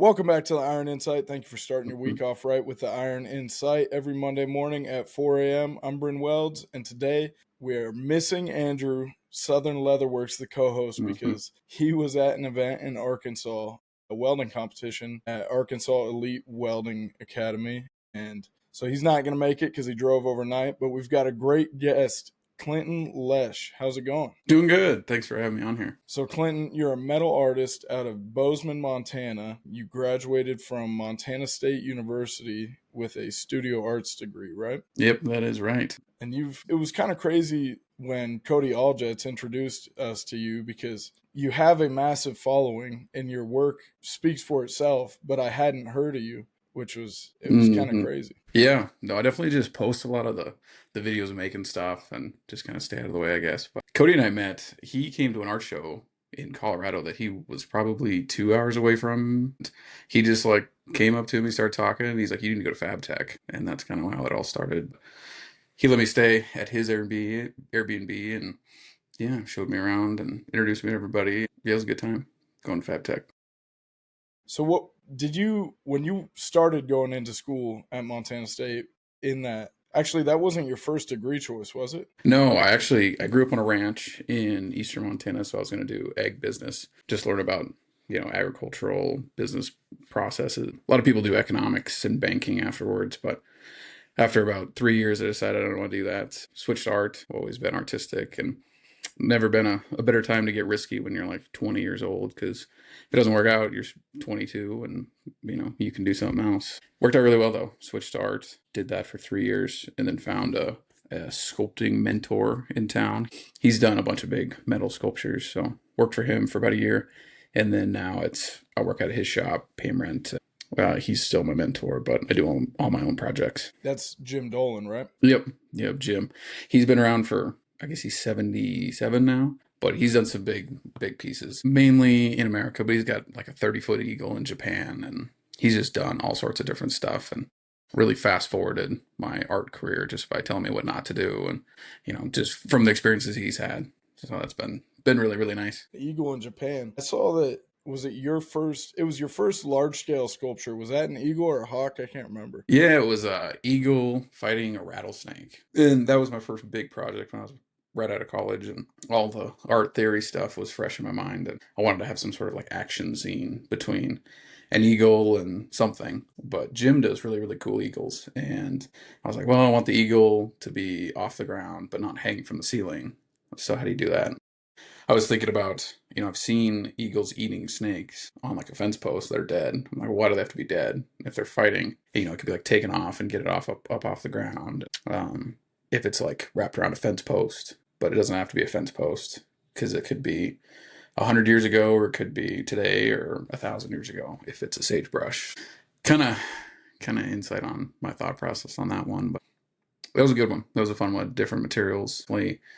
Welcome back to the Iron Insight. Thank you for starting your week off right with the Iron Insight every Monday morning at 4 a.m. I'm Bryn Welds, and today we are missing Andrew, Southern Leatherworks, the co-host, Mm-hmm. because he was at an event in Arkansas, a welding competition at Arkansas Elite Welding Academy. And so he's not going to make it because he drove overnight, but we've got a great guest, Clinton Lesh. How's it going? Doing good. Thanks for having me on here. So, Clinton, you're a metal artist out of Bozeman, Montana. You graduated from Montana State University with a studio arts degree, right? Yep, that is right. And it was kind of crazy when Cody Aljets introduced us to you because you have a massive following and your work speaks for itself, but I hadn't heard of you, it was kind of Mm-hmm. crazy. Yeah, no, I definitely just post a lot of the videos of making stuff and just kind of stay out of the way, I guess. But Cody and I met. He came to an art show in Colorado that he was probably 2 hours away from. He just like came up to me, started talking, and he's like, "You need to go to Fabtech," and that's kind of how it all started. He let me stay at his Airbnb, and yeah, showed me around and introduced me to everybody. Yeah, it was a good time going to Fabtech. So what did you when you started going into school at Montana State in that actually that wasn't your first degree choice, was it? No, I grew up on a ranch in eastern Montana, so I was going to do egg business. Just learn about, agricultural business processes. A lot of people do economics and banking afterwards, but after about 3 years, I decided I don't want to do that. Switched to art, always been artistic, and never been a better time to get risky when you're like 20 years old, because if it doesn't work out, you're 22 and you can do something else. Worked out really well though. Switched to art, did that for 3 years, and then found a sculpting mentor in town. He's done a bunch of big metal sculptures, so worked for him for about a year, and then now I work out of his shop, pay him rent. He's still my mentor, but I do all my own projects. That's Jim Dolan, right? Yep, Jim. He's been around for, I guess he's 77 now, but he's done some big pieces, mainly in America, but he's got like a 30-foot eagle in Japan, and he's just done all sorts of different stuff and really fast forwarded my art career just by telling me what not to do and, just from the experiences he's had. So that's been really, really nice. The eagle in Japan. I saw that it was your first large scale sculpture. Was that an eagle or a hawk? I can't remember. Yeah, it was a eagle fighting a rattlesnake. And that was my first big project when I was right out of college, and all the art theory stuff was fresh in my mind, and I wanted to have some sort of like action scene between an eagle and something. But Jim does really, really cool eagles, and I was like, well, I want the eagle to be off the ground but not hanging from the ceiling. So how do you do that? I was thinking about, I've seen eagles eating snakes on like a fence post that are dead. I'm like, why do they have to be dead if they're fighting? It could be like taken off and get it up off the ground. If it's like wrapped around a fence post, but it doesn't have to be a fence post because it could be 100 years ago, or it could be today, or 1,000 years ago if it's a sagebrush. Kind of, insight on my thought process on that one, but that was a good one. That was a fun one. Different materials.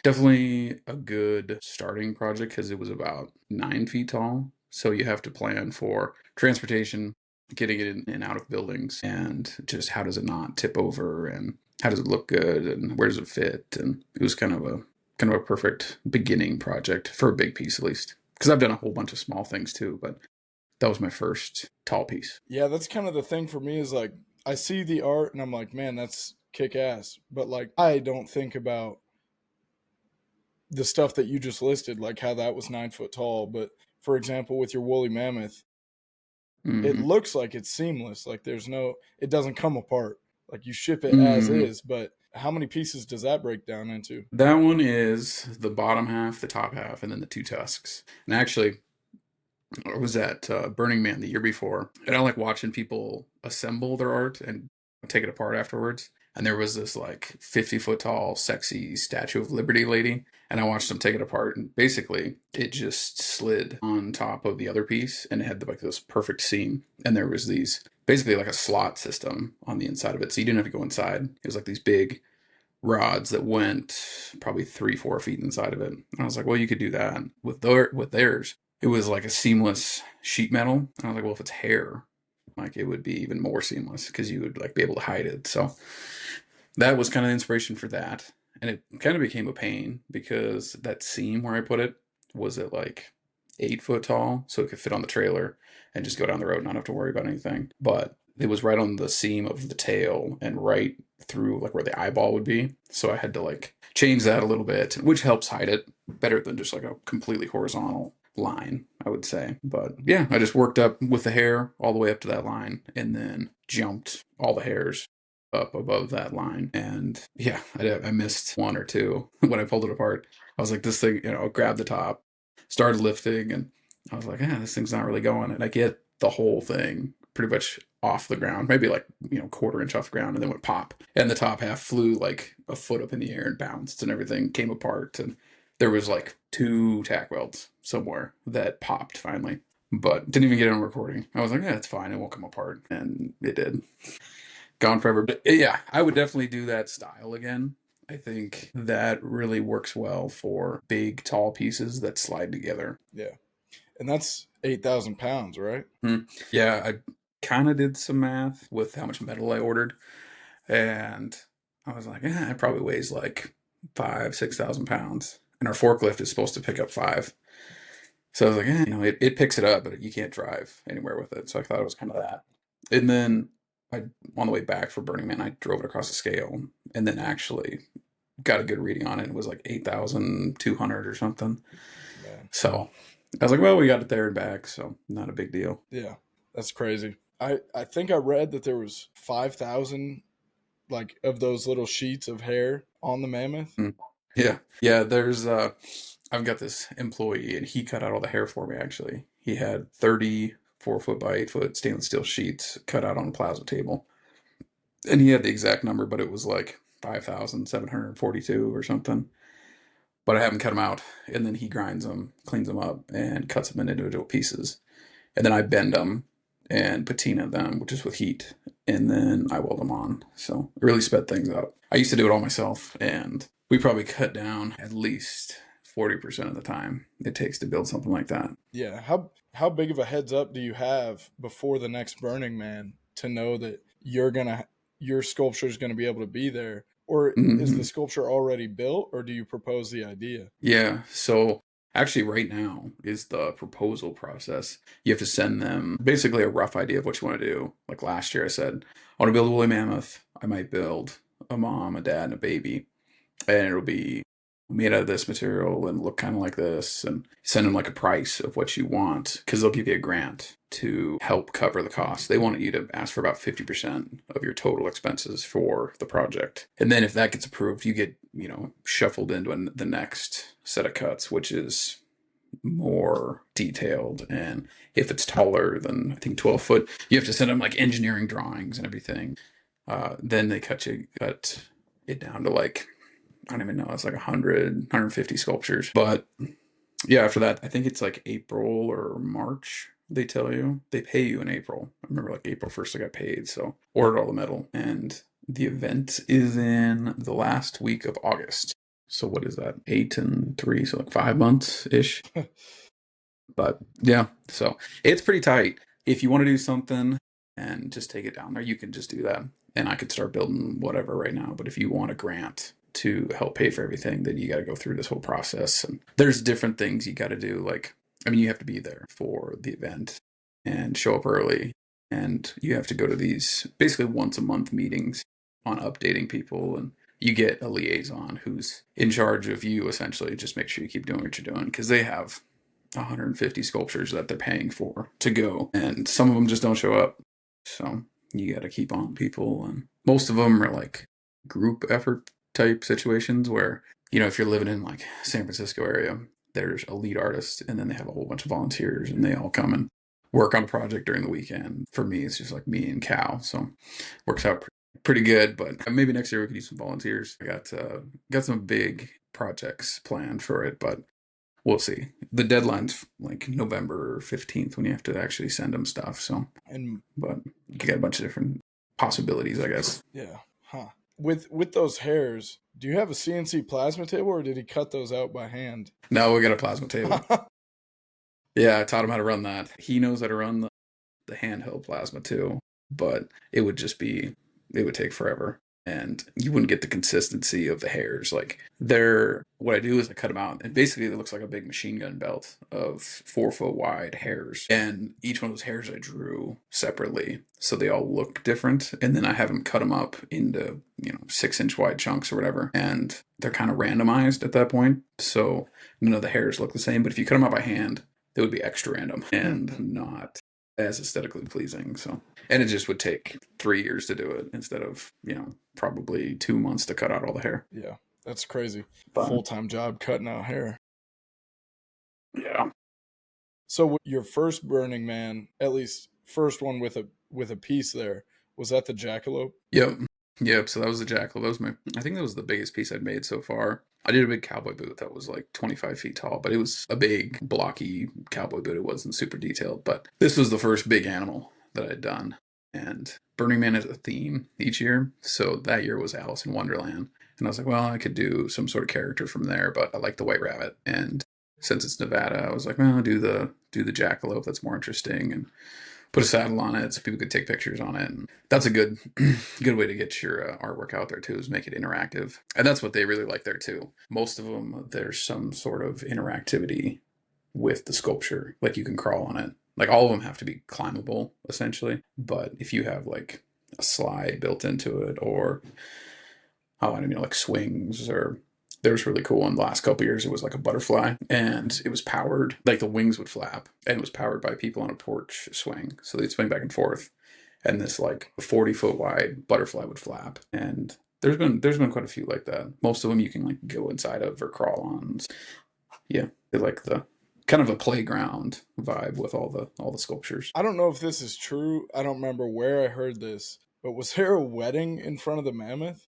Definitely a good starting project because it was about 9 feet tall. So you have to plan for transportation, getting it in and out of buildings, and just how does it not tip over, and how does it look good, and where does it fit? And it was kind of a perfect beginning project for a big piece, at least. Because I've done a whole bunch of small things too, but that was my first tall piece. Yeah, that's kind of the thing for me is like I see the art and I'm like, man, that's kick ass. But like I don't think about the stuff that you just listed, like how that was 9 foot tall. But for example, with your woolly mammoth, it Mm-hmm. looks like it's seamless. Like it doesn't come apart. Like you ship it as Mm-hmm. is, but how many pieces does that break down into? That one is the bottom half, the top half, and then the two tusks. And actually, I was at Burning Man the year before, and I like watching people assemble their art and take it apart afterwards. And there was this like 50-foot tall, sexy Statue of Liberty lady, and I watched them take it apart, and basically it just slid on top of the other piece, and it had like this perfect seam. And there was these basically like a slot system on the inside of it, so you didn't have to go inside. It was like these big rods that went probably 3-4 feet inside of it. And I was like, well, you could do that with theirs. It was like a seamless sheet metal. And I was like, well, if it's hair, like it would be even more seamless because you would like be able to hide it. So that was kind of the inspiration for that. And it kind of became a pain because that seam where I put it was at like 8 foot tall, so it could fit on the trailer and just go down the road and not have to worry about anything. But it was right on the seam of the tail and right through like where the eyeball would be. So I had to like change that a little bit, which helps hide it better than just like a completely horizontal line, I would say. But yeah, I just worked up with the hair all the way up to that line and then jumped all the hairs up above that line. And yeah, I missed one or two when I pulled it apart. I was like, this thing, grabbed the top, started lifting, and I was like, this thing's not really going. And I get the whole thing pretty much off the ground, maybe like, quarter inch off the ground, and then went pop. And the top half flew like a foot up in the air and bounced, and everything came apart. And there was like 2 tack welds somewhere that popped finally, but didn't even get it on recording. I was like, it's fine. It won't come apart. And it did. Gone forever. But yeah, I would definitely do that style again. I think that really works well for big, tall pieces that slide together. Yeah. And that's 8,000 pounds, right? Yeah, I kind of did some math with how much metal I ordered. And I was like, it probably weighs like 6,000 pounds. And our forklift is supposed to pick up 5. So I was like, it picks it up, but you can't drive anywhere with it. So I thought it was kind of that. And then on the way back for Burning Man, I drove it across the scale and then actually got a good reading on it. It was like 8,200 or something. Man. So I was like, well, we got it there and back, so not a big deal. Yeah, that's crazy. I think I read that there was 5,000 like of those little sheets of hair on the Mammoth. Yeah. There's I've got this employee, and he cut out all the hair for me. Actually, he had 34 foot by 8 foot stainless steel sheets cut out on a plasma table, and he had the exact number, but it was like 5,742 or something. But I have him cut them out, and then he grinds them, cleans them up, and cuts them in individual pieces. And then I bend them and patina them, which is with heat, and then I weld them on. So it really sped things up. I used to do it all myself, and we probably cut down at least 40% of the time it takes to build something like that. Yeah. How big of a heads up do you have before the next Burning Man to know that your sculpture is gonna be able to be there? Or is the Mm-hmm. sculpture already built, or do you propose the idea? Yeah, so actually, right now is the proposal process. You have to send them basically a rough idea of what you want to do. Like last year, I said, I want to build a woolly mammoth. I might build a mom, a dad, and a baby, and it'll be made out of this material and look kind of like this, and send them like a price of what you want because they'll give you a grant to help cover the cost. They want you to ask for about 50% of your total expenses for the project. And then if that gets approved, you get, shuffled into the next set of cuts, which is more detailed. And if it's taller than I think 12 foot, you have to send them like engineering drawings and everything. Then they cut it down to like, I don't even know, it's like 100, 150 sculptures. But yeah, after that, I think it's like April or March. They tell you they pay you in April. I remember like April 1st, I got paid. So ordered all the metal, and the event is in the last week of August. So what is that? 8 and 3, so like 5 months ish. But yeah, so it's pretty tight. If you want to do something and just take it down there, you can just do that. And I could start building whatever right now. But if you want a grant to help pay for everything, then you got to go through this whole process. And there's different things you got to do. Like, I mean, you have to be there for the event and show up early. And you have to go to these basically once a month meetings on updating people. And you get a liaison who's in charge of you, essentially. Just make sure you keep doing what you're doing because they have 150 sculptures that they're paying for to go, and some of them just don't show up. So you got to keep on people, and most of them are like group effort type situations where, if you're living in like San Francisco area, there's a lead artist, and then they have a whole bunch of volunteers, and they all come and work on a project during the weekend. For me, it's just like me and Cal, so works out pretty good. But maybe next year we could use some volunteers. I got some big projects planned for it, but we'll see. The deadline's like November 15th when you have to actually send them stuff. So, And but you got a bunch of different possibilities, I guess. yeah, huh. With those hairs, do you have a CNC plasma table, or did he cut those out by hand? No, we got a plasma table. Yeah, I taught him how to run that. He knows how to run the handheld plasma too, but it would take forever. and you wouldn't get the consistency of the hairs. Like what I do is I cut them out, and basically it looks like a big machine gun belt of 4 foot wide hairs. And each one of those hairs I drew separately, so they all look different. And then I have them cut them up into 6 inch wide chunks or whatever, and they're kind of randomized at that point. So none of the hairs look the same. But if you cut them out by hand, they would be extra random and not as aesthetically pleasing. So, and it just would take 3 years to do it instead of probably 2 months to cut out all the hair. Yeah, that's crazy. But Full-time job cutting out hair. yeah. So your first Burning Man, at least first one with a piece there, was that the jackalope? Yep. So that was the jackal. I think that was the biggest piece I'd made so far. I did a big cowboy boot that was like 25 feet tall, but it was a big, blocky cowboy boot. It wasn't super detailed, but this was the first big animal that I'd done. And Burning Man is a theme each year. So that year was Alice in Wonderland. And I was like, well, I could do some sort of character from there, but I like the White Rabbit. And since it's Nevada, I was like, well, I'll do the jackalope. That's more interesting. And put a saddle on it so people could take pictures on it. And that's a good way to get your artwork out there too, is make it interactive. And that's what they really like there too. Most of them, there's some sort of interactivity with the sculpture. Like you can crawl on it. Like all of them have to be climbable essentially. But if you have like a slide built into it, or like swings, or there was really cool one the last couple years. It was like a butterfly, and it was powered, like the wings would flap, and it was powered by people on a porch swing. So they'd swing back and forth, and this like 40-foot wide butterfly would flap. And there's been quite a few like that. Most of them you can like go inside of or crawl on. Yeah, they like the kind of a playground vibe with all the sculptures. I don't know if this is true. I don't remember where I heard this, but was there a wedding in front of the mammoth?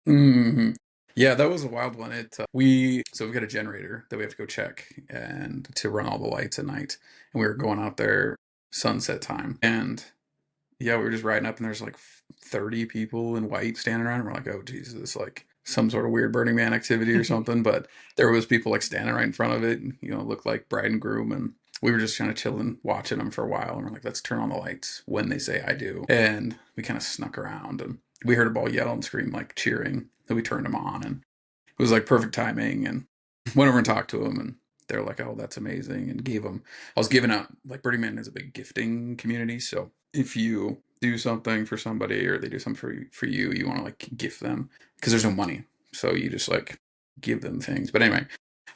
Mm-hmm. Yeah, that was a wild one. We've got a generator that we have to go check and to run all the lights at night. And we were going out there sunset time. And yeah, we were just riding up, and there's like 30 people in white standing around. And we're like, oh Jesus, this is like some sort of weird Burning Man activity or something. But there was people like standing right in front of it, and, looked like bride and groom. And we were just kind of chilling, watching them for a while. And we're like, let's turn on the lights when they say I do. And we kind of snuck around, and we heard them all yell and scream, like cheering. Then we turned them on, and it was like perfect timing. And went over and talked to them, and they're like, oh, that's amazing. And I was giving out, like Burning Man is a big gifting community. So if you do something for somebody, or they do something for you, you want to like gift them, because there's no money. So you just like give them things. But anyway,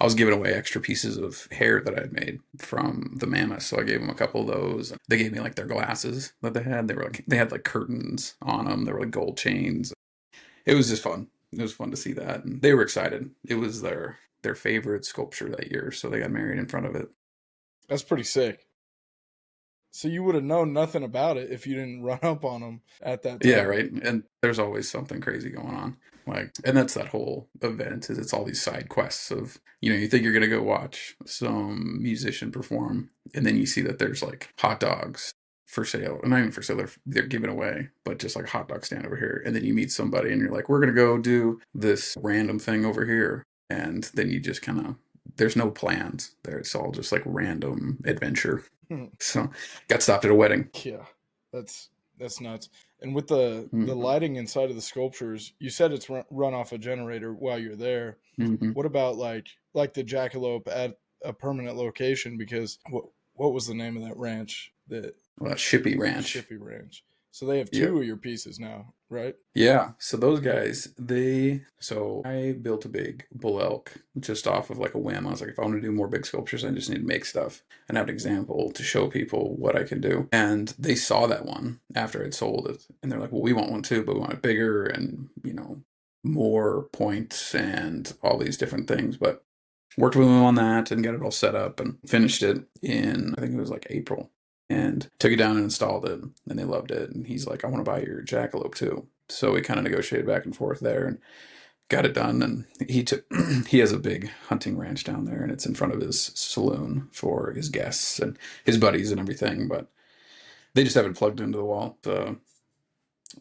I was giving away extra pieces of hair that I'd made from the mammoth. So I gave them a couple of those. They gave me like their glasses that they had. They had like curtains on them. They were like gold chains. It was just fun. It was fun to see that, and they were excited. It was their favorite sculpture that year, so they got married in front of it. That's pretty sick. So you would have known nothing about it if you didn't run up on them at that time. Yeah, right. And there's always something crazy going on. And that's that whole event, is it's all these side quests of, you think you're gonna go watch some musician perform, and then you see that there's like hot dogs for sale, and not even for sale, they're giving away, but just like hot dog stand over here. And then you meet somebody, and you're like, we're gonna go do this random thing over here, and then you just kind of, there's no plans there. It's all just like random adventure. So got stopped at a wedding. Yeah, that's nuts. And with the lighting inside of the sculptures, you said it's run off a generator while you're there. Mm-hmm. What about like the jackalope at a permanent location? Because what was the name of that ranch? Shippy Ranch. Shippy Ranch. So they have two of your pieces now, right? Yeah. So those guys, I built a big bull elk just off of like a whim. I was like, if I want to do more big sculptures, I just need to make stuff and have an example to show people what I can do. And they saw that one after I'd sold it, and they're like, well, we want one too, but we want it bigger and, more points and all these different things. But worked with them on that and got it all set up and finished it in, I think it was like April. And took it down and installed it, and they loved it. And he's like, I want to buy your jackalope too. So we kind of negotiated back and forth there and got it done. And he has a big hunting ranch down there, and it's in front of his saloon for his guests and his buddies and everything. But they just have it plugged into the wall.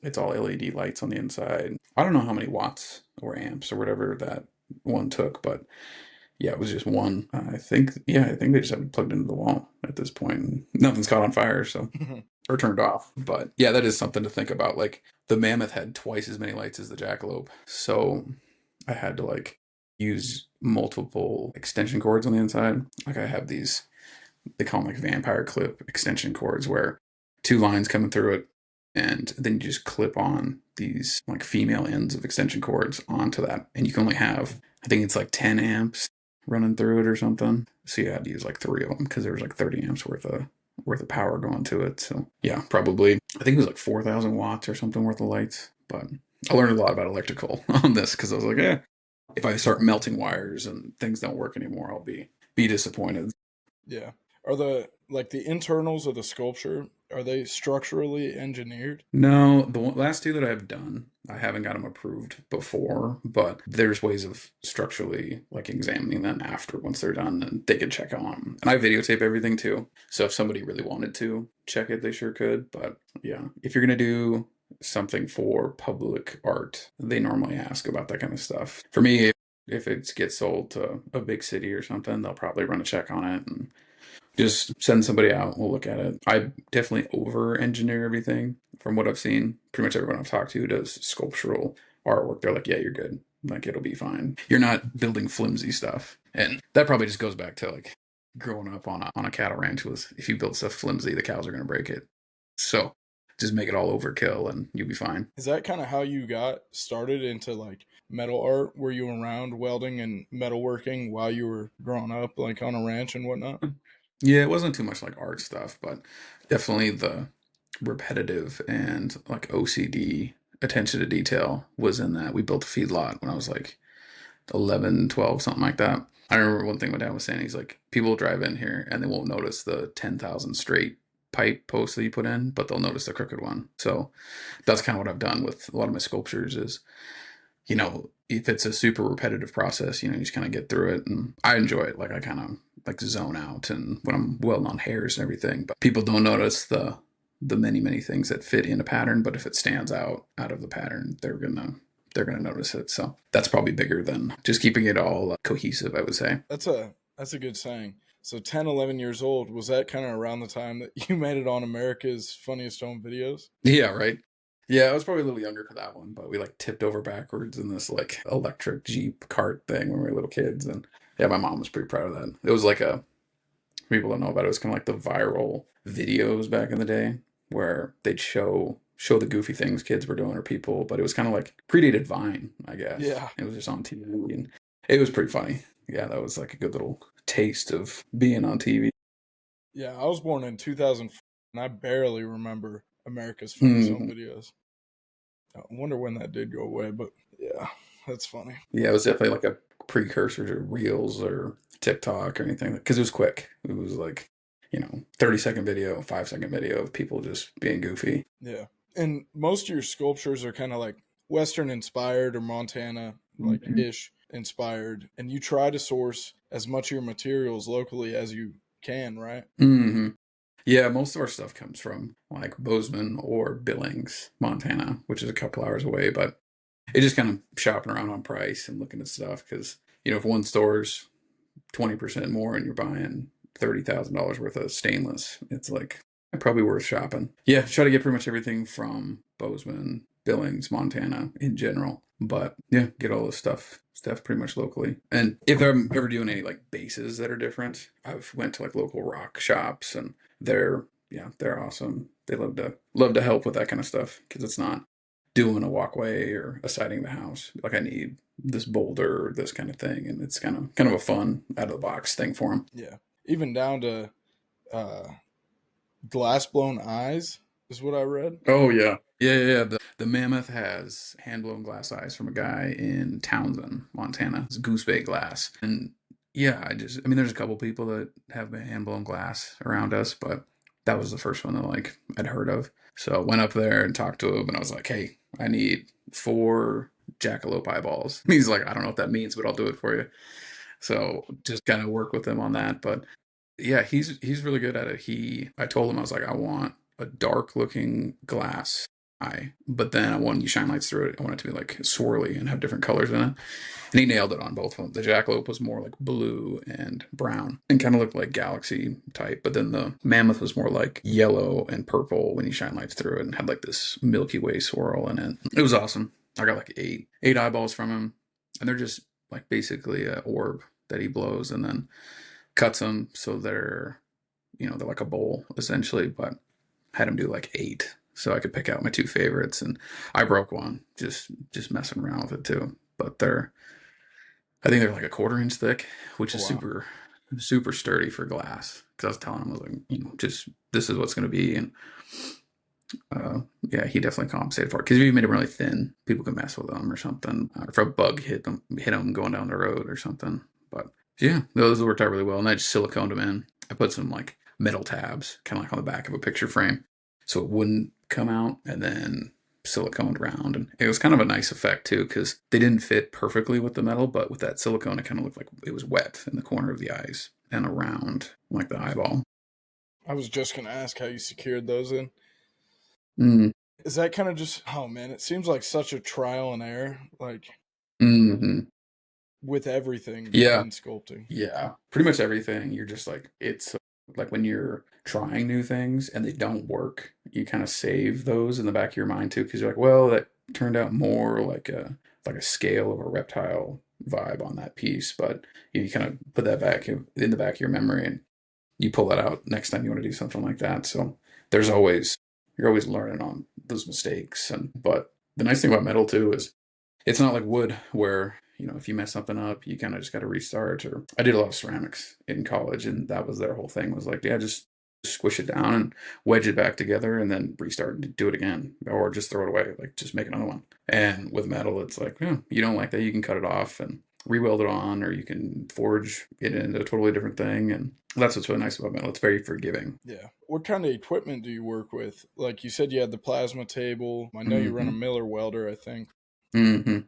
It's all LED lights on the inside. I don't know how many watts or amps or whatever that one took, but yeah, it was just one. I think they just have it plugged into the wall at this point. Nothing's caught on fire, so or turned off. But yeah, that is something to think about. Like, the Mammoth had twice as many lights as the Jackalope, so I had to like use multiple extension cords on the inside. Like I have these, they call them like vampire clip extension cords, where two lines coming through it, and then you just clip on these like female ends of extension cords onto that, and you can only have, I think it's like 10 amps running through it or something. So you had to use like three of them because there was like 30 amps worth of power going to it. So yeah, probably I think it was like 4,000 watts or something worth of lights. But I learned a lot about electrical on this because I was like, yeah, if I start melting wires and things don't work anymore, I'll be disappointed. Yeah. Are the internals of the sculpture, are they structurally engineered? No, the last two that I've done, I haven't got them approved before, but there's ways of structurally like examining them after once they're done, and they can check on them. And I videotape everything too, so if somebody really wanted to check it, they sure could. But yeah, if you're gonna do something for public art, they normally ask about that kind of stuff. For me, if it gets sold to a big city or something, they'll probably run a check on it and just send somebody out. We'll look at it. I definitely over engineer everything from what I've seen. Pretty much everyone I've talked to who does sculptural artwork. They're like, yeah, you're good. Like, it'll be fine. You're not building flimsy stuff. And that probably just goes back to like growing up on a cattle ranch was if you build stuff flimsy, the cows are going to break it. So just make it all overkill and you'll be fine. Is that kind of how you got started into like metal art? Were you around welding and metalworking while you were growing up, like on a ranch and whatnot? Yeah, it wasn't too much like art stuff, but definitely the repetitive and like OCD attention to detail was in that. We built a feedlot when I was like 11, 12, something like that. I remember one thing my dad was saying. He's like, people drive in here and they won't notice the 10,000 straight pipe posts that you put in, but they'll notice the crooked one. So that's kind of what I've done with a lot of my sculptures is, if it's a super repetitive process, you just kind of get through it. And I enjoy it. Like I kind of like zone out and when I'm welding on hairs and everything, but people don't notice the many, many things that fit in a pattern. But if it stands out of the pattern, they're gonna notice it. So that's probably bigger than just keeping it all cohesive, I would say. That's a good saying. So 10, 11 years old, was that kind of around the time that you made it on America's Funniest Home Videos? Yeah, right. Yeah, I was probably a little younger for that one, but we like tipped over backwards in this like electric Jeep cart thing when we were little kids. And yeah, my mom was pretty proud of that. It was like people don't know about it. It was kind of like the viral videos back in the day where they'd show the goofy things kids were doing or people, but it was kind of like predated Vine, I guess. Yeah. It was just on TV and it was pretty funny. Yeah, that was like a good little taste of being on TV. Yeah, I was born in 2004, and I barely remember America's Funniest Home Mm. Videos. I wonder when that did go away, but yeah, that's funny. Yeah, it was definitely like a precursor to Reels or TikTok or anything because it was quick. It was like, 30-second video, 5-second video of people just being goofy. Yeah. And most of your sculptures are kind of like Western inspired or Montana like Mhm. ish inspired. And you try to source as much of your materials locally as you can, right? Hmm. Yeah, most of our stuff comes from like Bozeman or Billings, Montana, which is a couple hours away, but it's just kind of shopping around on price and looking at stuff because, if one store's 20% more and you're buying $30,000 worth of stainless, it's like probably worth shopping. Yeah, try to get pretty much everything from Bozeman, Billings, Montana in general. But yeah, get all this stuff pretty much locally. And if I'm ever doing any like bases that are different, I've went to like local rock shops and they're awesome. They love to help with that kind of stuff because it's not doing a walkway or a siding the house. Like I need this boulder or this kind of thing, and it's kind of a fun out of the box thing for them. Yeah. Even down to uh, glass blown eyes is what I read. Oh yeah, yeah. The Mammoth has hand blown glass eyes from a guy in Townsend, Montana. It's Goose Bay glass, and yeah, I mean, there's a couple people that have hand blown glass around us, but that was the first one that like I'd heard of. So I went up there and talked to him, and I was like, hey, I need 4 jackalope eyeballs. He's like, I don't know what that means, but I'll do it for you. So just kind of work with him on that. But yeah, he's really good at it. I told him I was like, I want a dark looking glass eye. But then when you shine lights through it, I want it to be like swirly and have different colors in it. And he nailed it on both of them. The jackalope was more like blue and brown and kind of looked like galaxy type. But then the mammoth was more like yellow and purple when you shine lights through it and had like this Milky Way swirl in it. It was awesome. I got like eight eyeballs from him. And they're just like basically an orb that he blows and then cuts them so they're like a bowl essentially. But had him do like 8 so I could pick out my 2 favorites. And I broke one just messing around with it too. But I think they're like a 1/4 inch thick, which is Wow. super sturdy for glass. Because I was telling him, I was like, just this is what's going to be. And yeah, he definitely compensated for it. Because if you made them really thin, people could mess with them or something. Or if a bug hit them going down the road or something. But yeah, those worked out really well. And I just siliconed them in. I put some like metal tabs, kind of like on the back of a picture frame, so it wouldn't come out, and then siliconed around. And it was kind of a nice effect too, because they didn't fit perfectly with the metal, but with that silicone, it kind of looked like it was wet in the corner of the eyes and around like the eyeball. I was just gonna ask how you secured those in. Mm, Is that kind of just, oh man, it seems like such a trial and error, like hmm with everything Yeah, in sculpting. yeah, pretty much everything. You're just like, it's like when you're trying new things and they don't work, you kind of save those in the back of your mind too, because you're like, well, that turned out more like a scale of a reptile vibe on that piece, but you kind of put that back in the back of your memory, and you pull that out next time you want to do something like that. So there's always you're always learning on those mistakes. And but the nice thing about metal too is it's not like wood where, if you mess something up, you kind of just got to restart. Or I did a lot of ceramics in college, and that was their whole thing, was like, yeah, just squish it down and wedge it back together and then restart and do it again, or just throw it away, like just make another one. And with metal, it's like, yeah, you don't like that, you can cut it off and re-weld it on, or you can forge it into a totally different thing. And that's what's really nice about metal. It's very forgiving. Yeah. What kind of equipment do you work with? Like you said, you had the plasma table. I know you run a hmm Miller welder, I think. hmm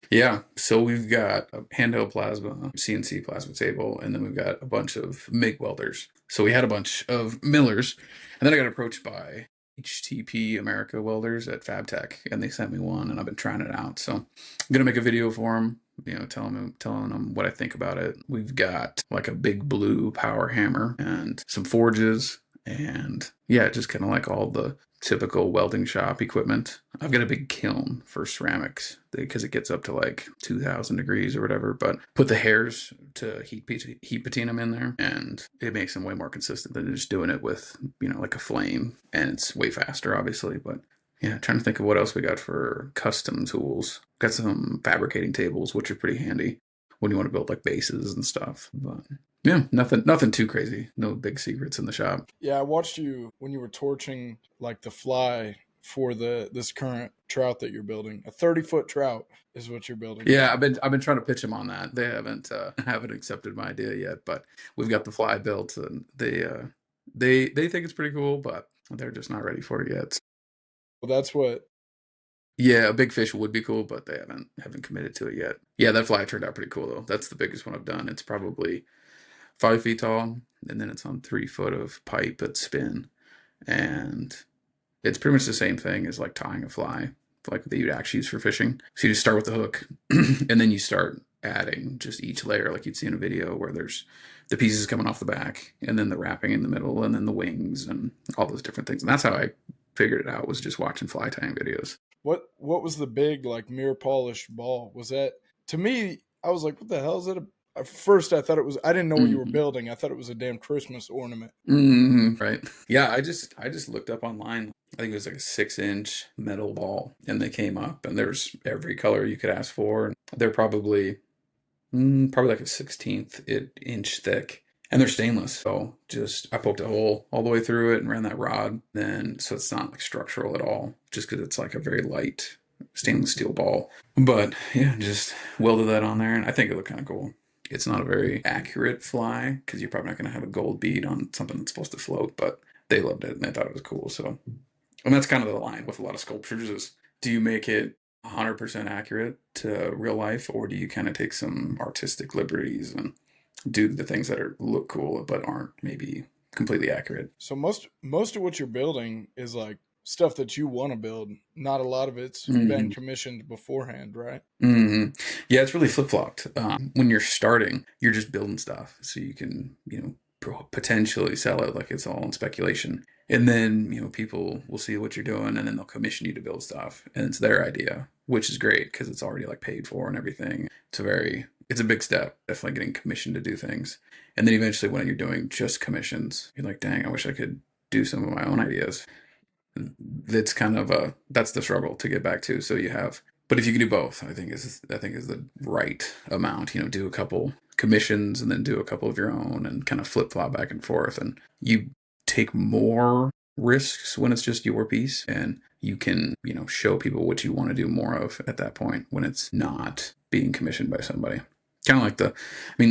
Yeah, so we've got a handheld plasma, CNC plasma table, and then we've got a bunch of MIG welders. So we had a bunch of millers, and then I got approached by HTP America welders at Fabtech, and they sent me one, and I've been trying it out. So I'm gonna make a video for them, telling them what I think about it. We've got like a big blue power hammer and some forges, and yeah, just kind of like all the typical welding shop equipment. I've got a big kiln for ceramics because it gets up to like 2,000 degrees or whatever. But put the hairs to heat patina them in there, and it makes them way more consistent than just doing it with like a flame. And it's way faster, obviously. But yeah, trying to think of what else we got for custom tools. Got some fabricating tables, which are pretty handy when you want to build like bases and stuff. But yeah, nothing too crazy. No big secrets in the shop. Yeah, I watched you when you were torching like the fly for this current trout that you're building. A 30-foot trout is what you're building. Yeah, I've been trying to pitch them on that. They haven't accepted my idea yet, but we've got the fly built, and they think it's pretty cool, but they're just not ready for it yet. Well, that's what. Yeah, a big fish would be cool, but they haven't committed to it yet. Yeah, that fly turned out pretty cool though. That's the biggest one I've done. It's probably 5 feet tall, and then it's on 3 foot of pipe at spin, and it's pretty much the same thing as like tying a fly, like that you'd actually use for fishing. So you just start with the hook, and then you start adding just each layer, like you'd see in a video, where there's the pieces coming off the back, and then the wrapping in the middle, and then the wings, and all those different things. And that's how I figured it out, was just watching fly tying videos. What was the big like mirror polished ball? Was that, to me? I was like, what the hell is it? At first, I thought it was. I didn't know what you were Mm-hmm. building. I thought it was a damn Christmas ornament. Right. Yeah, I just looked up online. I think it was like a 6 inch metal ball, and they came up, and there's every color you could ask for. They're probably like a 16th inch thick, and they're stainless. So just I poked a hole all the way through it and ran that rod. Then so it's not like structural at all, just because it's like a very light stainless steel ball. But yeah, just welded that on there, and I think it looked kind of cool. It's not a very accurate fly because you're probably not going to have a gold bead on something that's supposed to float, but they loved it and they thought it was cool. So, and that's kind of the line with a lot of sculptures is, do you make it 100% accurate to real life, or do you kind of take some artistic liberties and do the things that look cool but aren't maybe completely accurate? So most of what you're building is like stuff that you want to build. Not a lot of it's been Hmm. commissioned beforehand, right? Hmm. Yeah, it's really flip-flopped. When you're starting, you're just building stuff so you can, potentially sell it like it's all in speculation. And then, people will see what you're doing and then they'll commission you to build stuff. And it's their idea, which is great because it's already like paid for and everything. It's a big step, definitely getting commissioned to do things. And then eventually when you're doing just commissions, you're like, dang, I wish I could do some of my own ideas. That's the struggle to get back to. So you have, but if you can do both, I think is the right amount. Do a couple commissions and then do a couple of your own and kind of flip flop back and forth. And you take more risks when it's just your piece, and you can show people what you want to do more of at that point when it's not being commissioned by somebody. Kind of like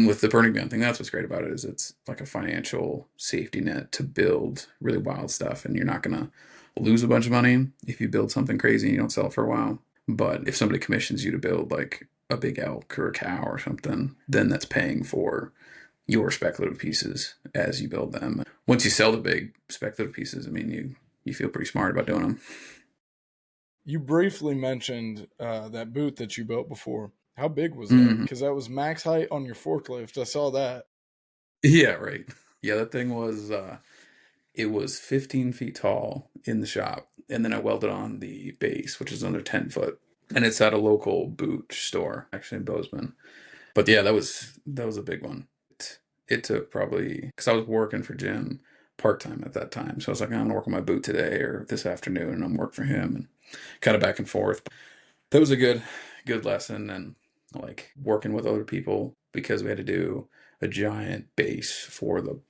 with the burning man thing, that's what's great about it is it's like a financial safety net to build really wild stuff, and you're not gonna lose a bunch of money if you build something crazy and you don't sell it for a while. But if somebody commissions you to build like a big elk or a cow or something, then that's paying for your speculative pieces as you build them. Once you sell the big speculative pieces, you feel pretty smart about doing them. You briefly mentioned that boot that you built before. How big was that? Hmm. Because that was max height on your forklift. I saw that. Yeah, right. Yeah, that thing was it was 15 feet tall in the shop, and then I welded on the base, which is under 10 foot, and it's at a local boot store, actually in Bozeman. But yeah, that was a big one. It took probably because I was working for Jim part time at that time, so I was like, I'm gonna work on my boot today or this afternoon, and I'm work for him, and kind of back and forth. That was a good lesson, and like working with other people because we had to do a giant base for the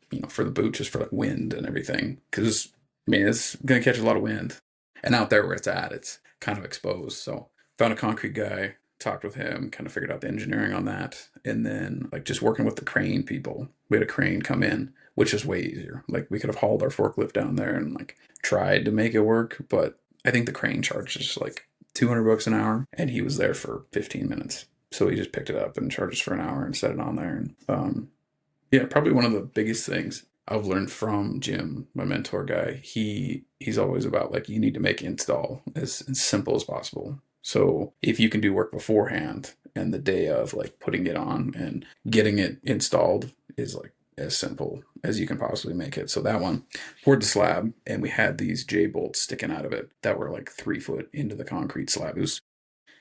boot just for like wind and everything because it's gonna catch a lot of wind, and out there where it's at, it's kind of exposed. So found a concrete guy, talked with him, kind of figured out the engineering on that, and then like just working with the crane people. We had a crane come in, which is way easier. Like we could have hauled our forklift down there and like tried to make it work, but I think the crane charges like $200 an hour, and he was there for 15 minutes. So he just picked it up and charged us for an hour and set it on there. And yeah, probably one of the biggest things I've learned from Jim, my mentor guy. He's always about like you need to make install as simple as possible. So if you can do work beforehand and the day of like putting it on and getting it installed is like as simple as you can possibly make it. So that one poured the slab, and we had these J bolts sticking out of it that were like 3 foot into the concrete slab. I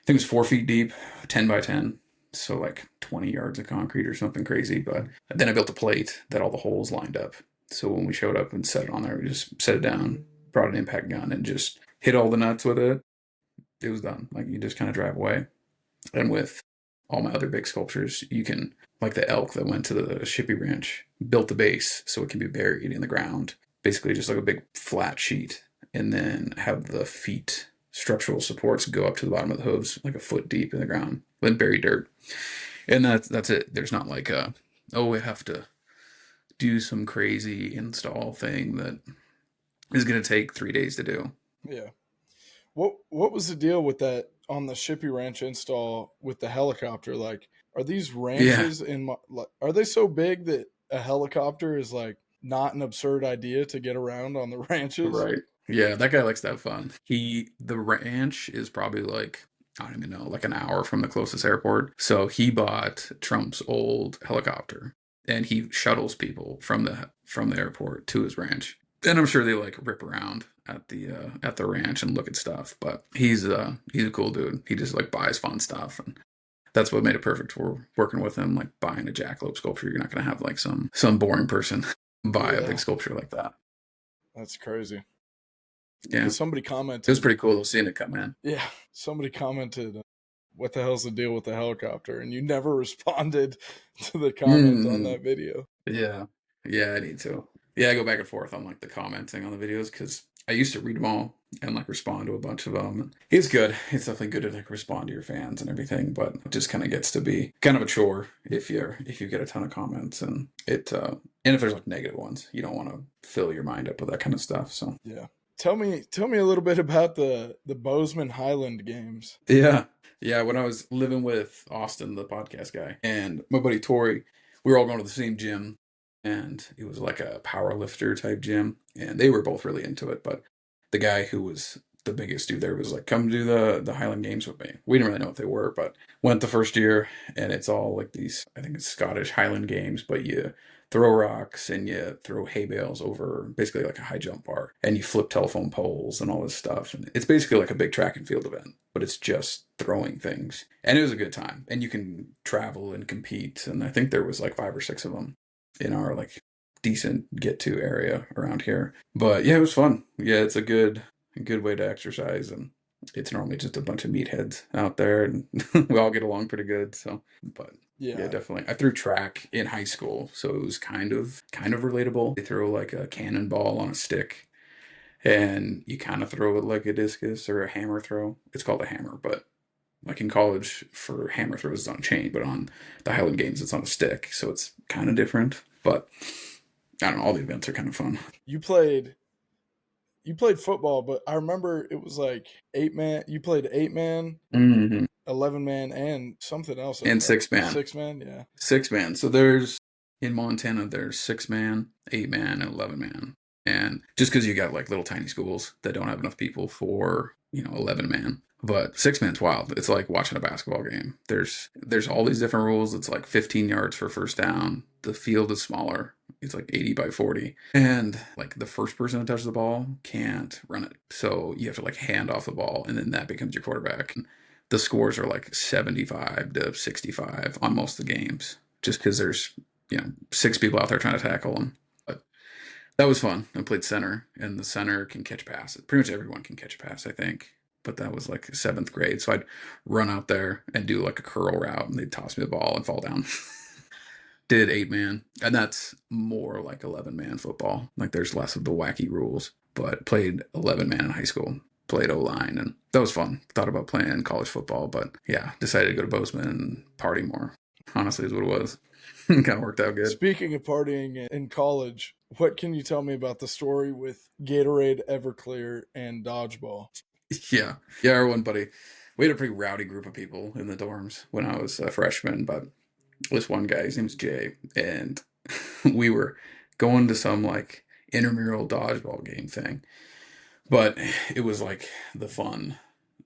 think it was 4 feet deep, 10 by 10. So like 20 yards of concrete or something crazy. But then I built a plate that all the holes lined up. So when we showed up and set it on there, we just set it down, brought an impact gun, and just hit all the nuts with it. It was done. Like you just kind of drive away. And with all my other big sculptures, you can, like the elk that went to the Shippey Ranch, built the base so it can be buried in the ground. Basically, just like a big flat sheet, and then have the feet structural supports go up to the bottom of the hooves, like a foot deep in the ground, then bury dirt. And that's it. There's not like we have to do some crazy install thing that is going to take 3 days to do. Yeah. What was the deal with that on the Shippey Ranch install with the helicopter? Like, are these Yeah, ranches are they so big that a helicopter is like not an absurd idea to get around on the ranches? right. Yeah, that guy likes to have fun. The ranch is probably like, I don't even know, like an hour from the closest airport. So he bought Trump's old helicopter, and he shuttles people from the airport to his ranch. And I'm sure they like rip around at the ranch and look at stuff. But he's a cool dude. He just like buys fun stuff, and that's what made it perfect for working with him. Like buying a jackalope sculpture, you're not gonna have like some boring person buy a big Yeah, sculpture like that. that's crazy. Yeah, Because somebody it was commented, pretty cool seeing it come in. yeah, somebody commented, "What the hell's the deal with the helicopter?" And you never responded to the comment on Mm-hmm. that video. Yeah. Yeah, I need to. Yeah, I go back and forth on like the commenting on the videos because I used to read them all and like respond to a bunch of them. And it's good. It's definitely good to like respond to your fans and everything, but it just kind of gets to be kind of a chore if you get a ton of comments, and if there's like negative ones, you don't want to fill your mind up with that kind of stuff. So Yeah, tell me a little bit about the Bozeman Highland games. yeah. Yeah, when I was living with Austin, the podcast guy, and my buddy Tori, we were all going to the same gym, and it was like a power lifter type gym, and they were both really into it. But the guy who was the biggest dude there was like, come do the Highland Games with me. We didn't really know what they were, but went the first year, and it's all like these, I think it's Scottish Highland Games, but you throw rocks and you throw hay bales over basically like a high jump bar, and you flip telephone poles and all this stuff. And it's basically like a big track and field event, but it's just throwing things. And it was a good time. And you can travel and compete. And I think there was like 5 or 6 of them in our like decent get to area around here. But yeah, it was fun. Yeah, it's a good way to exercise, and it's normally just a bunch of meatheads out there, and we all get along pretty good. So, but yeah, Yeah. definitely. I threw track in high school, so it was kind of relatable. They throw like a cannonball on a stick, and you kind of throw it like a discus or a hammer throw. It's called a hammer, but like in college for hammer throws it's on a chain, but on the Highland Games it's on a stick, so it's kind of different. But I don't know, all the events are kind of fun. You played football, but I remember it was like 8 man. You played 8 man, Hmm. 11 man, and something else. I And thought 6 man. 6 man. Yeah. 6 man. So there's in Montana there's 6 man, 8 man, and 11 man. And just because you got like little tiny schools that don't have enough people for 11 man, but 6 man's wild. It's like watching a basketball game. There's all these different rules. It's like 15 yards for first down. The field is smaller. It's like 80 by 40, and like the first person to touch the ball can't run it. So you have to like hand off the ball, and then that becomes your quarterback. The scores are like 75 to 65 on most of the games, just because there's 6 people out there trying to tackle them. But that was fun. I played center, and the center can catch passes. Pretty much everyone can catch a pass, I think. But that was like 7th grade, so I'd run out there and do like a curl route, and they'd toss me the ball and fall down. Did 8 man, and that's more like 11 man football. Like there's less of the wacky rules, but played 11 man in high school. Played O line, and that was fun. Thought about playing college football, but yeah, decided to go to Bozeman and party more. Honestly, is what it was. Kind of worked out good. Speaking of partying in college, what can you tell me about the story with Gatorade, Everclear, and dodgeball? Yeah, yeah. Our one buddy, we had a pretty rowdy group of people in the dorms when I was a freshman, but this one guy, his name's Jay, and we were going to some like intramural dodgeball game thing. But it was like the fun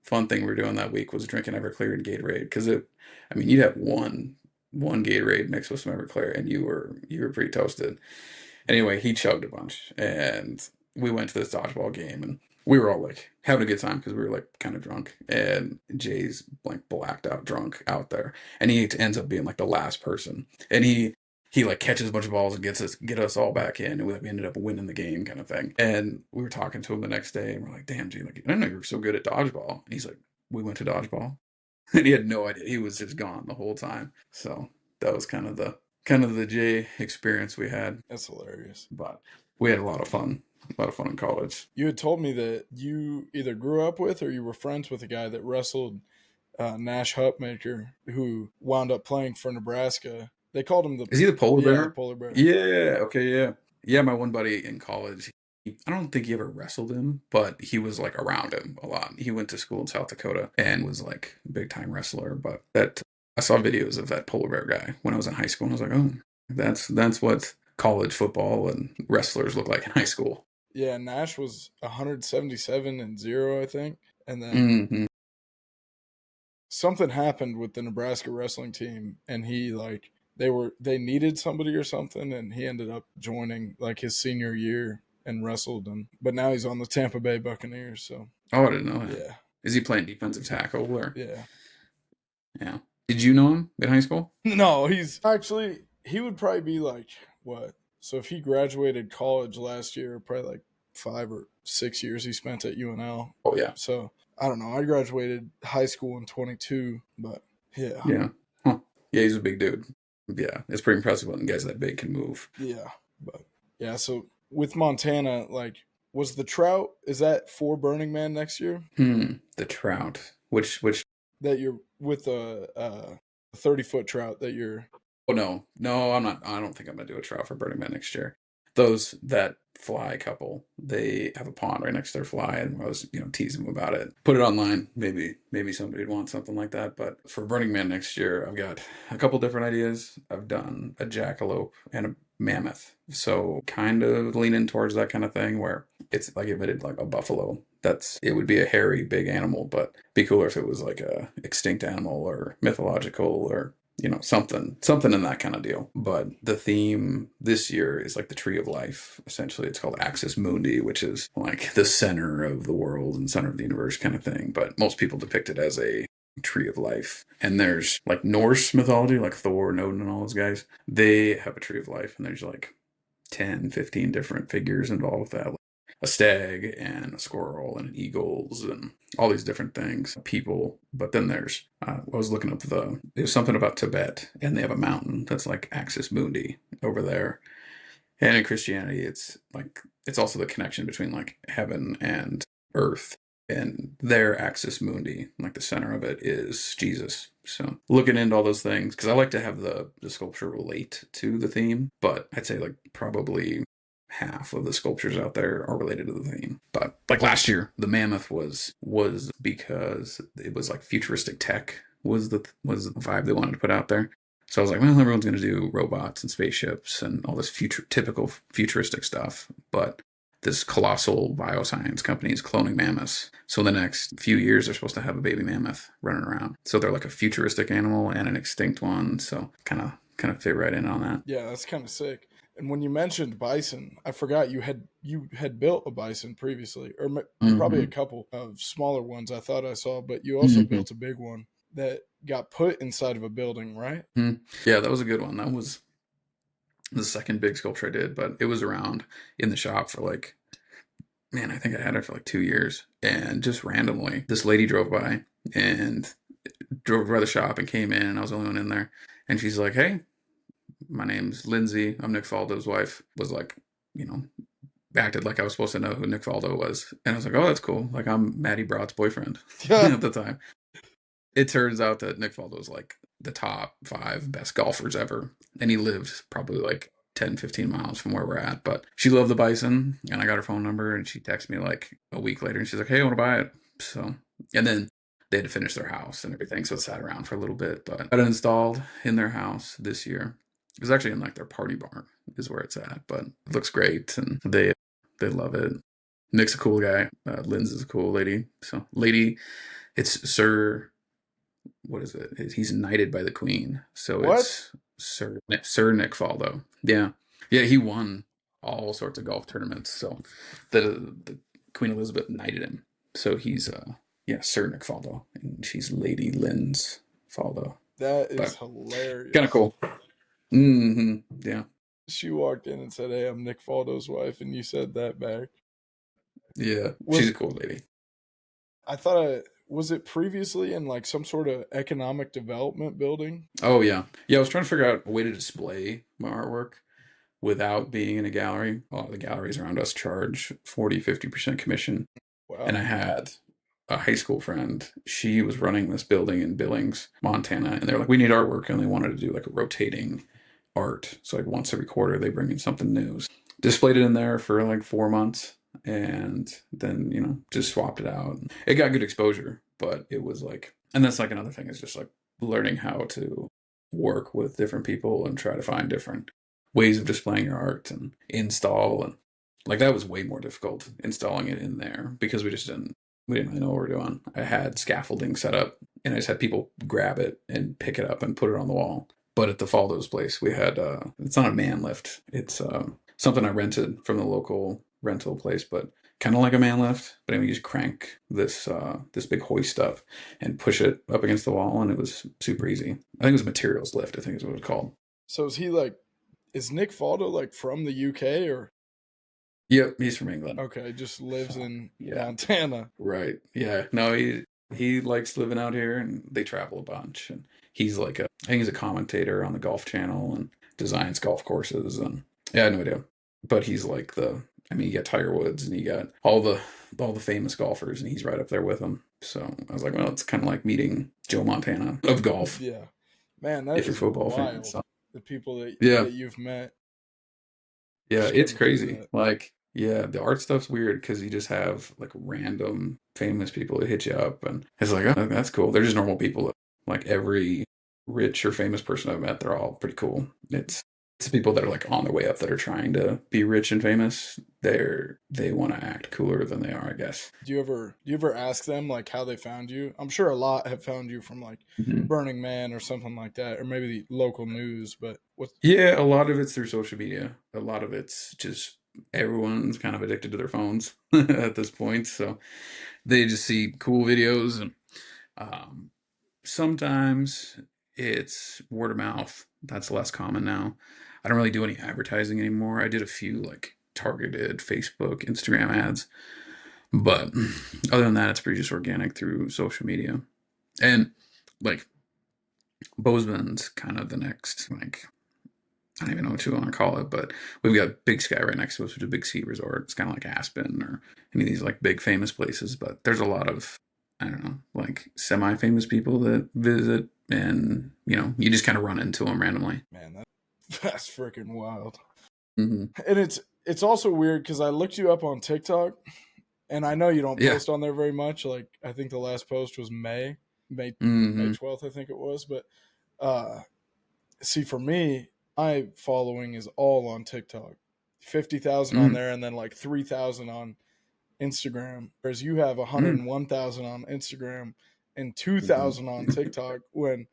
thing we were doing that week was drinking Everclear and Gatorade, because I mean, you'd have one Gatorade mixed with some Everclear, and you were pretty toasted. Anyway, he chugged a bunch, and we went to this dodgeball game, and we were all like having a good time because we were like kind of drunk, and Jay's like blacked out drunk out there, and he ends up being like the last person, and he like catches a bunch of balls and get us all back in, and we ended up winning the game kind of thing. And we were talking to him the next day, and we're like, damn, Jay, like I didn't know you were so good at dodgeball. And he's like, we went to dodgeball. And he had no idea. He was just gone the whole time. So that was kind of the Jay experience we had. That's hilarious. But we had a lot of fun. A lot of fun in college. You had told me that you either grew up with or you were friends with a guy that wrestled Nash Hupmaker, who wound up playing for Nebraska. They called him the Is he the polar bear? polar bear. Yeah. Okay. Yeah. Yeah. My one buddy in college. I don't think he ever wrestled him, but he was like around him a lot. He went to school in South Dakota and was like a big time wrestler. But that I saw videos of that polar bear guy when I was in high school, and I was like, oh, that's what college football and wrestlers look like in high school. Yeah, Nash was 177-0, I think. And then Hmm. something happened with the Nebraska wrestling team, and he like they needed somebody or something, and he ended up joining like his senior year and wrestled. And but now he's on the Tampa Bay Buccaneers. So Oh, I didn't know that. yeah, Is he playing defensive tackle or? yeah. Yeah. Did you know him in high school? No, he's actually he would probably be like what? So if he graduated college last year, probably like 5 or 6 years he spent at UNL. Oh yeah. So I don't know. I graduated high school in 22, but yeah, Yeah. Huh. Yeah, he's a big dude. Yeah, it's pretty impressive when guys that big can move. yeah, but yeah. So with Montana, like, was the Trout? Is that for Burning Man next year? The trout. Which That you're with a 30-foot trout that you're. Oh no. No, I'm not. I don't think I'm gonna do a trout for Burning Man next year. Those that fly couple, they have a pond right next to their fly, and I was, teasing them about it. Put it online. Maybe somebody would want something like that. But for Burning Man next year, I've got a couple different ideas. I've done a jackalope and mammoth. So kind of leaning towards that kind of thing where it's like if it had like a buffalo, it would be a hairy big animal, but be cooler if it was like a extinct animal or mythological or something in that kind of deal. But the theme this year is like the tree of life. Essentially, it's called Axis Mundi, which is like the center of the world and center of the universe kind of thing. But most people depict it as a tree of life. And there's like Norse mythology, like Thor and Odin and all those guys. They have a tree of life, and there's like 10, 15 different figures involved with that. Like a stag and a squirrel and eagles and all these different things, people. But then there's, I was looking up there's something about Tibet, and they have a mountain that's like Axis Mundi over there. And in Christianity, it's also the connection between like heaven and earth. And their axis mundi, like the center of it, is Jesus. So looking into all those things, because I like to have the sculpture relate to the theme, but I'd say like probably half of the sculptures out there are related to the theme. But like last year, the mammoth was because it was like futuristic tech was the vibe they wanted to put out there. So I was like, well, everyone's going to do robots and spaceships and all this typical futuristic stuff. But this colossal bioscience company is cloning mammoths. So in the next few years, they're supposed to have a baby mammoth running around. So they're like a futuristic animal and an extinct one. So kind of fit right in on that. Yeah, that's kind of sick. And when you mentioned bison, I forgot you had built a bison previously, or probably a Mm-hmm. couple of smaller ones I thought I saw, but you also Mm-hmm. built a big one that got put inside of a building, right? Mm-hmm. Yeah, that was a good one. That was the second big sculpture I did, but it was around in the shop for like, man, I think I had it for like 2 years. And just randomly, this lady drove by and drove by the shop and came in, and I was the only one in there. And she's like, hey, my name's Lindsay. I'm Nick Faldo's wife. Was like, you know, acted like I was supposed to know who Nick Faldo was. And I was like, oh, that's cool. Like, I'm Maddie Broad's boyfriend Yeah. at the time. It turns out that Nick Faldo was like the top 5 best golfers ever. And he lived probably like 10, 15 miles from where we're at. But she loved the Bison, and I got her phone number, and she texted me like a week later, and she's like, hey, I want to buy it. So, and then they had to finish their house and everything. So it sat around for a little bit, but I got it installed in their house this year. It was actually in like their party barn is where it's at, but it looks great, and they love it. Nick's a cool guy. Lynn's is a cool lady. So lady, it's Sir. What is it? He's knighted by the Queen, so What? it's Sir Nick Faldo. Yeah, yeah. He won all sorts of golf tournaments. So the Queen Elizabeth knighted him. So he's yeah, Sir Nick Faldo, and she's Lady Lynn's Faldo. That is But kind of hilarious. cool. Mm-hmm. Yeah. She walked in and said, "Hey, I'm Nick Faldo's wife," and you said that back. Yeah. She's Was a cool lady. I thought was it previously in like some sort of economic development building? Oh yeah. Yeah, I was trying to figure out a way to display my artwork without being in a gallery. Well, the galleries around us charge 40-50% commission. And Wow. I had a high school friend. She was running this building in Billings, Montana, and they're like, we need artwork, and they wanted to do like a rotating art. So like once every quarter, they bring in something new. So displayed it in there for like 4 months, and then just swapped it out. It got good exposure, but it was like, and that's like another thing is just like learning how to work with different people and try to find different ways of displaying your art and install, and like that was way more difficult installing it in there because we didn't really know what we were doing. I had scaffolding set up, and I just had people grab it and pick it up and put it on the wall. But at the Faldo's place, we had it's not a man lift. It's something I rented from the local rental place, but kind of like a man lift. But I mean, you just crank this big hoist up and push it up against the wall, and it was super easy. I think it was a materials lift. I think is what it's called. So is Nick Faldo like from the UK or Yep, he's from England. okay, just lives So in yeah, Montana? right. Yeah. No, he likes living out here, and they travel a bunch, and he's like I think he's a commentator on the Golf Channel and designs golf courses, and yeah, I had no idea. But he's like I mean, you got Tiger Woods and you got all the famous golfers, and he's right up there with them. So I was like, well, it's kind of like meeting Joe Montana of golf Yeah. Man, that if you're a is football fan. wild. So The people yeah, that you've met. yeah, Just it's getting through crazy. that. Like, yeah, the art stuff's weird because you just have like random famous people that hit you up, and it's like, oh, that's cool. They're just normal people. Like every rich or famous person I've met, they're all pretty cool. It's It's people that are like on their way up that are trying to be rich and famous. They want to act cooler than they are, I guess. Do you ever ask them like how they found you? I'm sure a lot have found you from like Mhm. Burning Man or something like that, or maybe the local news. But what? Yeah, a lot of it's through social media. A lot of it's just everyone's kind of addicted to their phones at this point. So they just see cool videos and um, sometimes it's word of mouth. That's less common now. I don't really do any advertising anymore. I did a few like targeted Facebook, Instagram ads, but other than that, it's pretty just organic through social media. And like Bozeman's kind of the next like I don't even know what you want to call it, but we've got Big Sky right next to us, which is a big ski resort. It's kind of like Aspen or any of these like big famous places, but there's a lot of, I don't know, like semi-famous people that visit, and you just kind of run into them randomly. Man, that's freaking wild. Hmm. And it's also weird because I looked you up on TikTok, and I know you don't Yeah. post on there very much. Like I think the last post was May Hmm. 12th, I think it was. But uh, see, for me, my following is all on TikTok. 50,000 on Mm. there, and then like 3,000 on Instagram. Whereas you have Mm. 101,000 on Instagram and Hmm. 2,000 on TikTok. When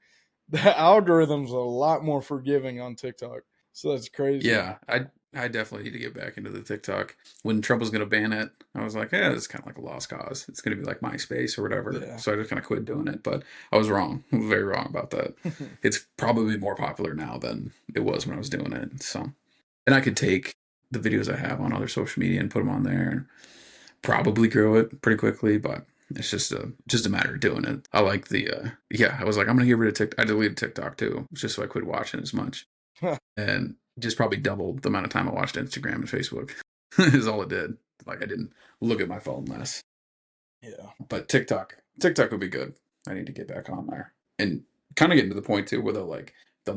the algorithm's a lot more forgiving on TikTok. So that's crazy. Yeah, I definitely need to get back into the TikTok. When Trump was going to ban it, I was like, yeah, it's kind of like a lost cause. It's going to be like MySpace or whatever. Yeah. So I just kind of quit doing it. But I was wrong. I was very wrong about that. It's probably more popular now than it was when I was doing it. So, and I could take the videos I have on other social media and put them on there and probably grow it pretty quickly. But it's just a matter of doing it. I like the yeah. I was like, I'm gonna get rid of TikTok. I deleted TikTok too, just so I quit watching as much, and just probably doubled the amount of time I watched Instagram and Facebook is all it did. Like I didn't look at my phone less. Yeah. But TikTok would be good. I need to get back on there and kind of getting to the point too where they'll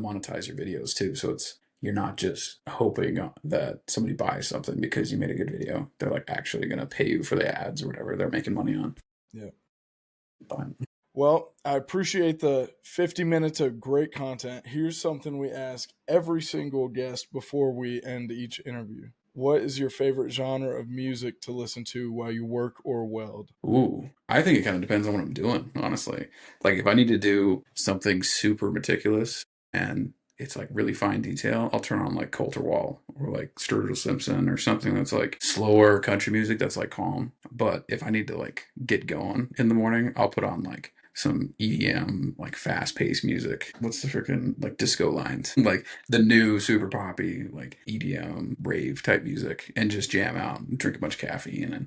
monetize your videos too. So it's you're not just hoping that somebody buys something because you made a good video. They're like actually going to pay you for the ads or whatever they're making money on. Yeah. But Well, I appreciate the 50 minutes of great content. Here's something we ask every single guest before we end each interview. What is your favorite genre of music to listen to while you work or weld? ooh, I think it kind of depends on what I'm doing, honestly. Like if I need to do something super meticulous and it's like really fine detail, I'll turn on like Coulter Wall or like Sturgill Simpson or something that's like slower country music that's like calm. But if I need to like get going in the morning, I'll put on like some EDM, like fast paced music. What's the freaking like disco lines? Like the new super poppy, like EDM rave type music and just jam out and drink a bunch of caffeine and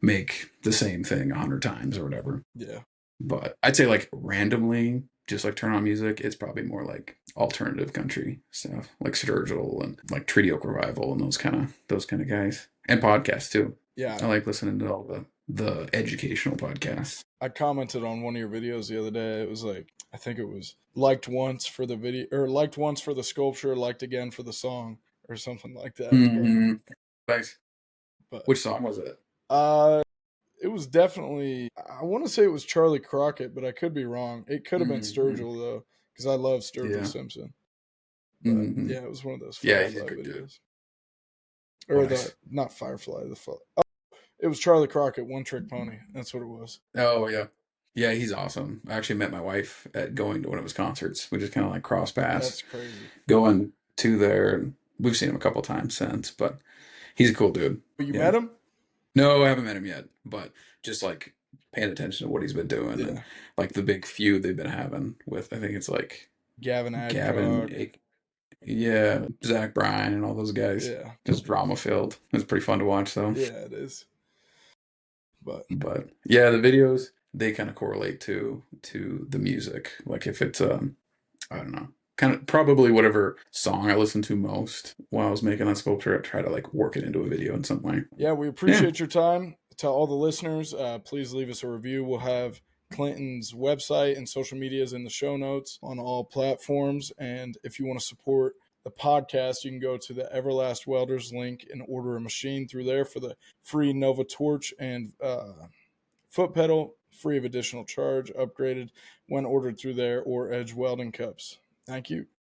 make the same thing 100 times or whatever. Yeah. But I'd say like randomly, just like turn on music, it's probably more like alternative country stuff, like Sturgill and like Treaty Oak Revival and those kind of guys, and podcasts too. Yeah. I like listening to all the educational podcasts. I commented on one of your videos the other day. It was like, I think it was liked once for the video, or liked once for the sculpture, liked again for the song, or something like that. Mm-hmm. Nice. But Which song was it? uh, it was definitely, I want to say it was Charlie Crockett, but I could be wrong. It could have been Mm-hmm. Sturgill, though, because I love Sturgill Yeah. Simpson. But Mm-hmm. yeah, it was one of those Yeah, he's a Firefly good dude. videos. Oh, Or nice. not Firefly, oh, it was Charlie Crockett, One Trick Pony. That's what it was. Oh yeah. Yeah, he's awesome. I actually met my wife at going to one of his concerts. We just kind of like cross paths That's crazy. going to there. And we've seen him a couple times since, but he's a cool dude. But you Yeah. met him? No, I haven't met him yet, but just like paying attention to what he's been doing and Yeah. like the big feud they've been having with, I think it's like Gavin Gavin, Adcock. yeah, Zach Bryan and all those guys. Yeah. Just drama filled. It's pretty fun to watch though. Yeah, it is. But But yeah, the videos they kind of correlate to the music. Like if it's I don't know, kind of probably whatever song I listened to most while I was making that sculpture, I try to like work it into a video in some way. yeah, we Yeah. appreciate your time. To all the listeners, please leave us a review. We'll have Clinton's website and social medias in the show notes on all platforms. And if you want to support the podcast, you can go to the Everlast Welders link and order a machine through there for the free Nova torch and foot pedal, free of additional charge, upgraded when ordered through there, or Edge welding cups. Thank you.